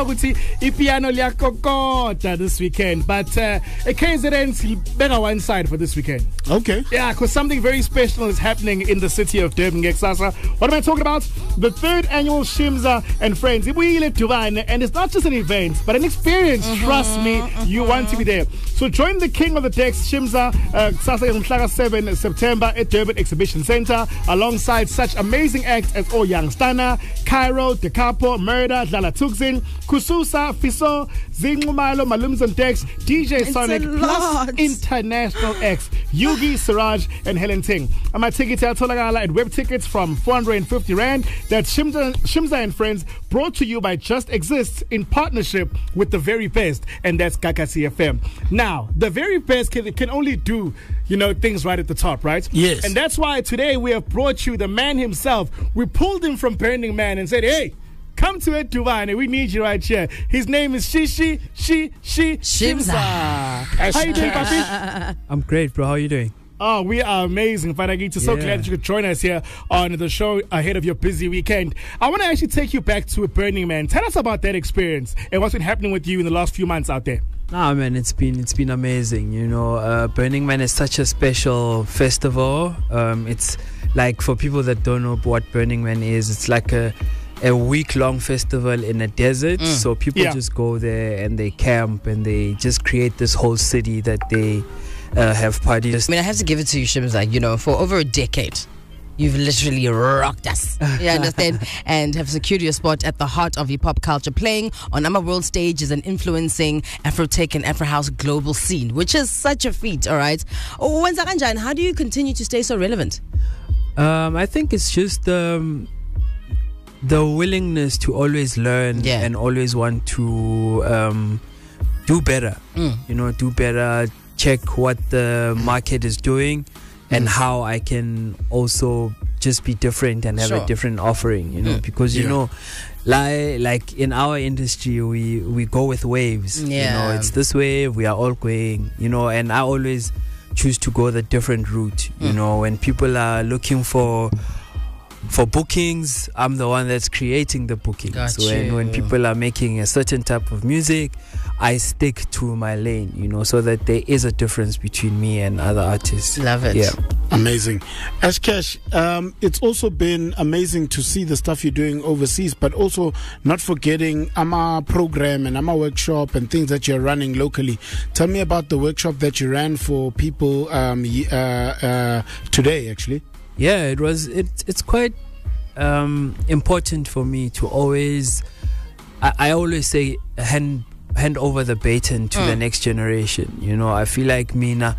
ukuthi ipiano liyakokota this weekend, but KZN better one side for this weekend. Okay. Yeah, because something very special is happening in the city of Durban. What am I talking about? The 3rd annual Shimza and Friends. And it's not just an event, but an experience. Trust me, you want to be there. So join the king of the decks, Shimza, 7 September at Durban Exhibition Center, alongside such amazing acts as O Young Stana, Cairo, De Capo, Murder, Dlala Tuxin, Kususa, Fiso, Zingumalo, Malums and Dex, DJ Sonic, plus international acts, Yugi, Siraj, and Helen Ting. I'm at Ticket at Web Tickets from 450 Rand. That's Shimza and Friends, brought to you by Just Exists in partnership with the very best, and that's Gagasi FM. Now, the very best can only do, things right at the top, right? Yes. And that's why today we have brought you the man himself. We pulled him from Burning Man and said, hey, come to it, Dubai. We need you right here. His name is Shimza. How you doing, Papi? I'm great, bro. How are you doing? Oh, we are amazing, Fanagita. So glad that you could join us here on the show ahead of your busy weekend. I want to actually take you back to Burning Man. Tell us about that experience and what's been happening with you in the last few months out there. Nah, man, it's been amazing. Burning Man is such a special festival. It's like, for people that don't know what Burning Man is, it's like a week-long festival in a desert. So people just go there and they camp and they just create this whole city that they have parties. I mean, I have to give it to you, Shimza. For over a decade, you've literally rocked us. You understand? And have secured your spot at the heart of hip-hop culture, playing on our world stages and influencing Afro-tech and Afro-house global scene, which is such a feat, all right? And how do you continue to stay so relevant? I think it's just the willingness to always learn and always want to do better. Do better, check what the market is doing and how I can also just be different and have a different offering, because like in our industry we go with waves. It's this wave, we are all going, and I always choose to go the different route. When people are looking for bookings, I'm the one that's creating the bookings. When people are making a certain type of music, I stick to my lane, so that there is a difference between me and other artists. Love it. Yeah. Amazing. Ashcash, it's also been amazing to see the stuff you're doing overseas, but also not forgetting AMA program and AMA workshop and things that you're running locally. Tell me about the workshop that you ran for people today, actually. Yeah, it's quite important for me to always, I always say, hand over the baton to the next generation. I feel like when I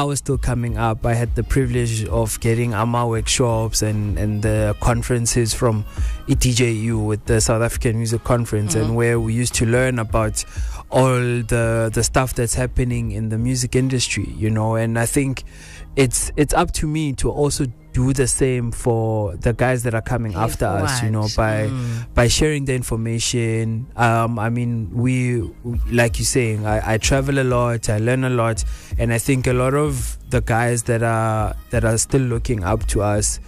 was still coming up, I had the privilege of getting AMA workshops and the conferences from ETJU with the South African Music Conference, and where we used to learn about all the stuff that's happening in the music industry, and I think it's up to me to also do the same for the guys that are coming after us, by sharing the information. I mean, we like you're saying, I travel a lot, I learn a lot, and I think a lot of the guys that are still looking up to us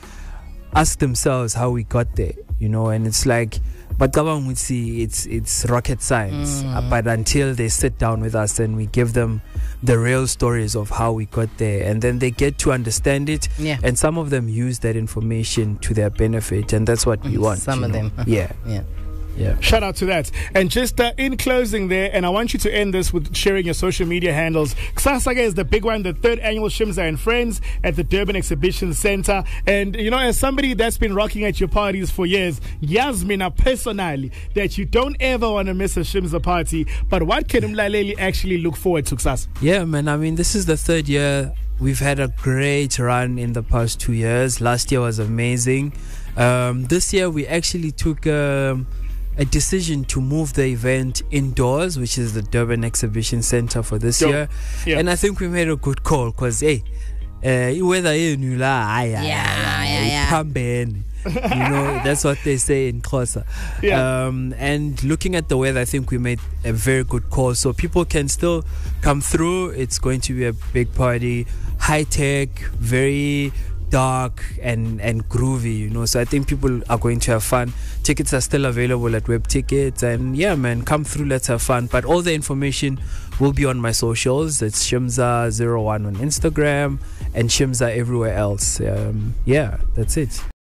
ask themselves how we got there, and it's like, but it's rocket science. But until they sit down with us and we give them the real stories of how we got there, and then they get to understand it, and some of them use that information to their benefit, and that's what we want. Some of them. Yeah. Shout out to that. And just in closing there, and I want you to end this with sharing your social media handles. Ksasaka is the big one, the 3rd annual Shimza and Friends at the Durban Exhibition Center. And, as somebody that's been rocking at your parties for years, Yasmina personally, that you don't ever want to miss a Shimza party. But what can Umlaleli actually look forward to, Ksas? Yeah, man. I mean, this is the 3rd year. We've had a great run in the past 2 years. Last year was amazing. This year we actually took a decision to move the event indoors, which is the Durban Exhibition Center for this year. And I think we made a good call because, whether that's what they say in Xhosa. And looking at the weather, I think we made a very good call, so people can still come through. It's going to be a big party, high tech, very dark and groovy, you know. So I think people are going to have fun. Tickets are still available at Web Tickets, and yeah, man, come through, let's have fun. But all the information will be on my socials. It's Shimza01 on Instagram and Shimza everywhere else. Yeah, that's it.